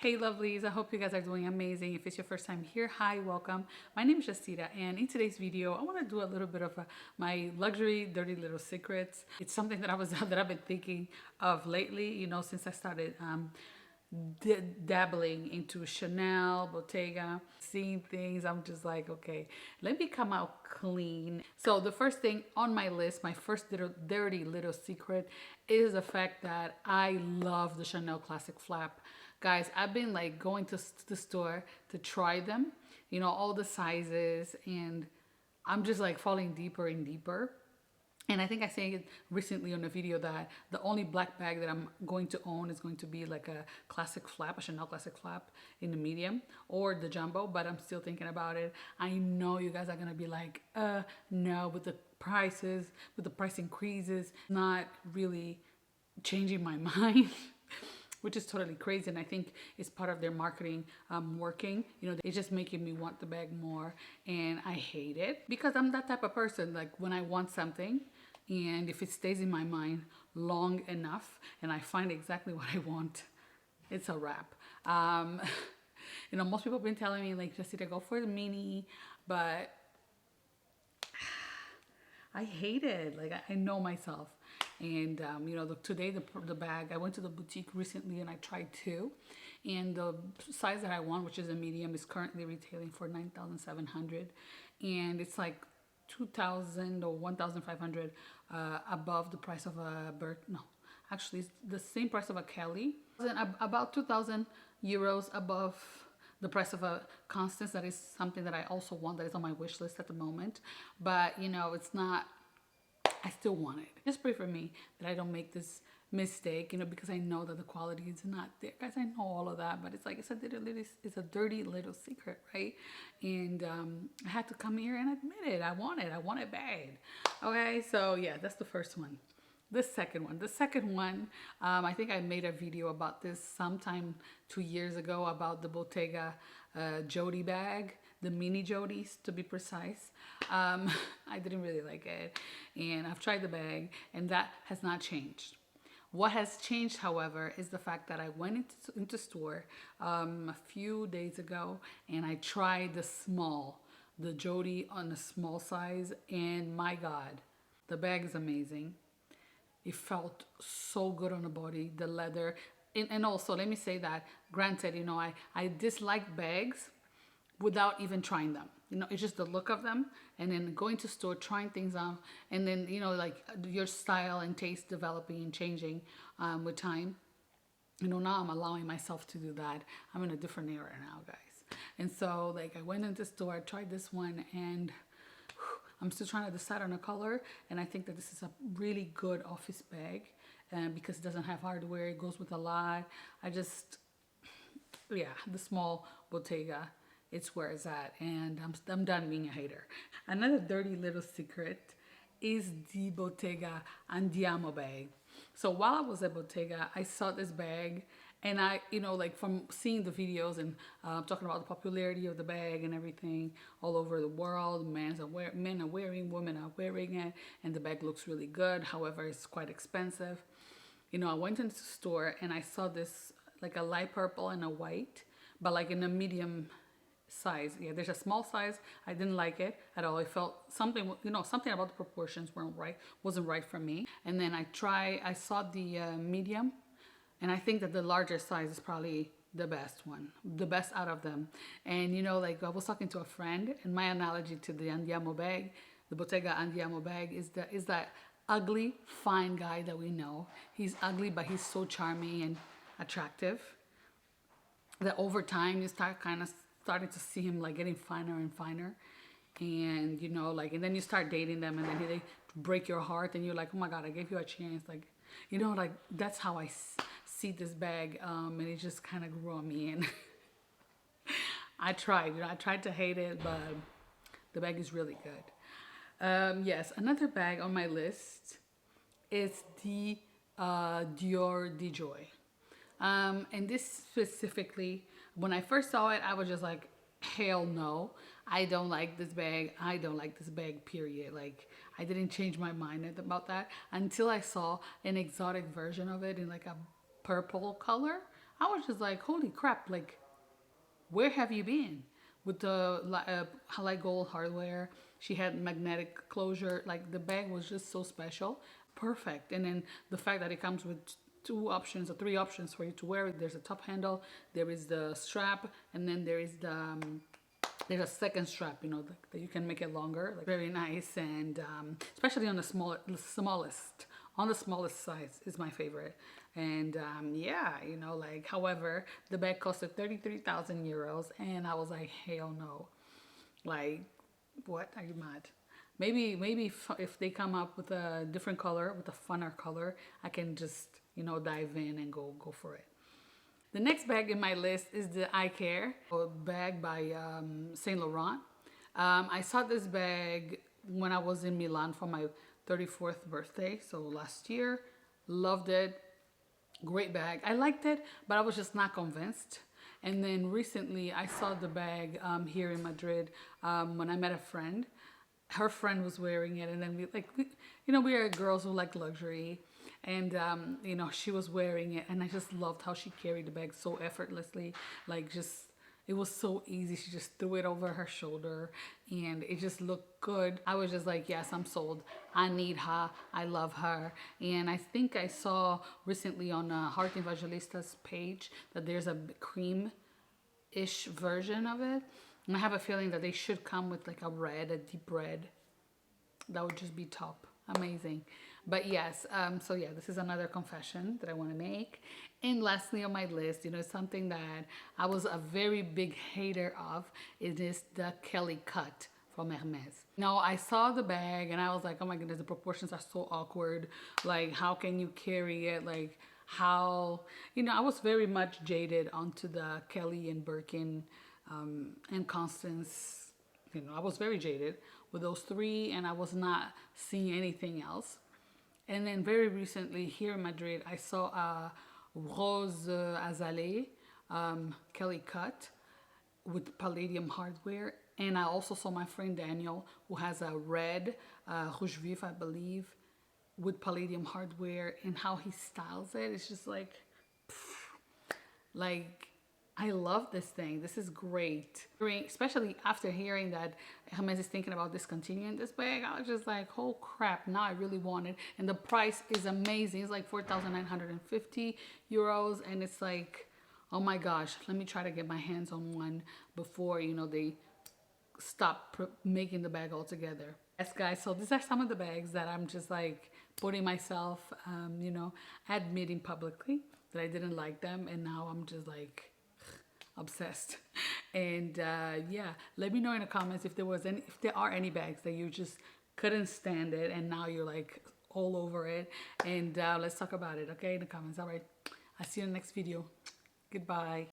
Hey lovelies, I hope you guys are doing amazing. If it's your first time here, hi, welcome. My name is Jacira, and in today's video I want to do a little bit of my luxury dirty little secrets. It's something that I've been thinking of lately, you know, since I started dabbling into Chanel, Bottega, seeing things. I'm just like, okay, let me come out clean. So the first thing on my list, my first little dirty little secret, is the fact that I love the Chanel Classic Flap. Guys, I've been like going to the store to try them, you know, all the sizes, and I'm just like falling deeper and deeper. And I think I said recently on a video that the only black bag that I'm going to own is going to be like a classic flap, a Chanel classic flap in the medium or the jumbo, but I'm still thinking about it. I know you guys are gonna be like, no, with the prices, with the price increases, not really changing my mind. Which is totally crazy, and I think it's part of their marketing working. You know, it's just making me want the bag more, and I hate it because I'm that type of person. Like when I want something, and if it stays in my mind long enough, and I find exactly what I want, it's a wrap. You know, most people have been telling me like just to go for the mini, but I hate it. Like I know myself. And you know, today the bag, I went to the boutique recently and I tried two, and the size that I want, which is a medium, is currently retailing for 9,700, and it's like 2,000 or 1,500 above the price of a no, actually it's the same price of a Kelly, about 2,000 euros above the price of a Constance. That is something that I also want, that is on my wish list at the moment, but you know, it's not, I still want it. Just pray for me that I don't make this mistake, you know, because I know that the quality is not there. Guys, I know all of that, but it's like, it's a dirty little secret, right? And I had to come here and admit it. I want it bad. Okay, so yeah, that's the first one. The second one, I think I made a video about this sometime 2 years ago about the Bottega Jodie bag, the mini Jodies to be precise. I didn't really like it, and I've tried the bag, and that has not changed. What has changed, however, is the fact that I went into store a few days ago, and I tried the Jodie on a small size, and my God, the bag is amazing. It felt so good on the body, the leather. And also, let me say that, granted, you know, I dislike bags without even trying them. You know, it's just the look of them, and then going to store, trying things out, and then, you know, like your style and taste developing and changing with time. You know, now I'm allowing myself to do that. I'm in a different era now, guys. And so, like, I went into the store, I tried this one, and I'm still trying to decide on a color, and I think that this is a really good office bag, because it doesn't have hardware, it goes with a lot. Yeah, the small Bottega, it's where it's at, and I'm done being a hater. Another dirty little secret is the Bottega Andiamo bag. So while I was at Bottega, I saw this bag, and I, you know, like from seeing the videos and talking about the popularity of the bag and everything all over the world, men are wearing, women are wearing it, and the bag looks really good. However, it's quite expensive. You know, I went into the store and I saw this, like a light purple and a white, but like in a medium size. Yeah, there's a small size. I didn't like it at all. I felt something, you know, something about the proportions wasn't right for me. And then I saw the medium, and I think that the larger size is probably the best one, the best out of them. And you know, like I was talking to a friend, and my analogy to the Andiamo bag, the Bottega Andiamo bag, is that ugly, fine guy that we know. He's ugly, but he's so charming and attractive that over time you start kind of starting to see him like getting finer and finer, and you know, like, and then you start dating them, and then they break your heart, and you're like, oh my God, I gave you a chance. Like, you know, like that's how I see this bag, and it just kind of grew on me, and I tried, you know, I tried to hate it, but the bag is really good. Yes, another bag on my list is the Dior Joy. And this specifically, when I first saw it, I was just like, hell no, I don't like this bag. I don't like this bag, period. Like, I didn't change my mind about that until I saw an exotic version of it in like a purple color. I was just like, holy crap, like, where have you been? With the light gold hardware, she had magnetic closure. Like the bag was just so special, perfect. And then the fact that it comes with two options or three options for you to wear it. There's a top handle, there is the strap, and then there is there's a second strap, you know, that you can make it longer. Like very nice, and especially on the smallest size is my favorite. And yeah, you know, like, however, the bag costed 33,000 euros, and I was like, hell no. Like, what? Are you mad? Maybe if they come up with a different color, with a funner color, I can just, you know, dive in and go for it. The next bag in my list is the Icare bag by Saint Laurent. I saw this bag when I was in Milan for my 34th birthday, so last year. Loved it. Great bag. I liked it, but I was just not convinced. And then recently I saw the bag here in Madrid when I met a friend. Her friend was wearing it, and then we are girls who like luxury, and you know, she was wearing it, and I just loved how she carried the bag so effortlessly. Like, just, it was so easy. She just threw it over her shoulder, and it just looked good. I was just like, yes, I'm sold. I need her. I love her. And I think I saw recently on Heart Evangelista's page that there's a cream-ish version of it. And I have a feeling that they should come with like a deep red. That would just be top. Amazing. But yes, so yeah, this is another confession that I want to make. And lastly on my list, you know, something that I was a very big hater of, it is the Kelly cut from Hermes. Now, I saw the bag and I was like, oh my goodness, the proportions are so awkward. Like, how can you carry it? Like, how, you know, I was very much jaded onto the Kelly and Birkin and Constance. You know, I was very jaded with those three, and I was not seeing anything else. And then very recently here in Madrid, I saw a Rose Azalea Kelly cut with palladium hardware. And I also saw my friend Daniel, who has a red Rouge Vif, I believe, with palladium hardware, and how he styles it. It's just like, like, I love this thing. This is great. Especially after hearing that Hermes is thinking about discontinuing this bag, I was just like, oh crap, now I really want it. And the price is amazing. It's like 4,950 euros. And it's like, oh my gosh, let me try to get my hands on one before, you know, they stop making the bag altogether. Yes, guys, so these are some of the bags that I'm just like putting myself, you know, admitting publicly that I didn't like them. And now I'm just like obsessed. And yeah, let me know in the comments if there are any bags that you just couldn't stand it and now you're like all over it. And let's talk about it, okay, in the comments. All right, I'll see you in the next video. Goodbye.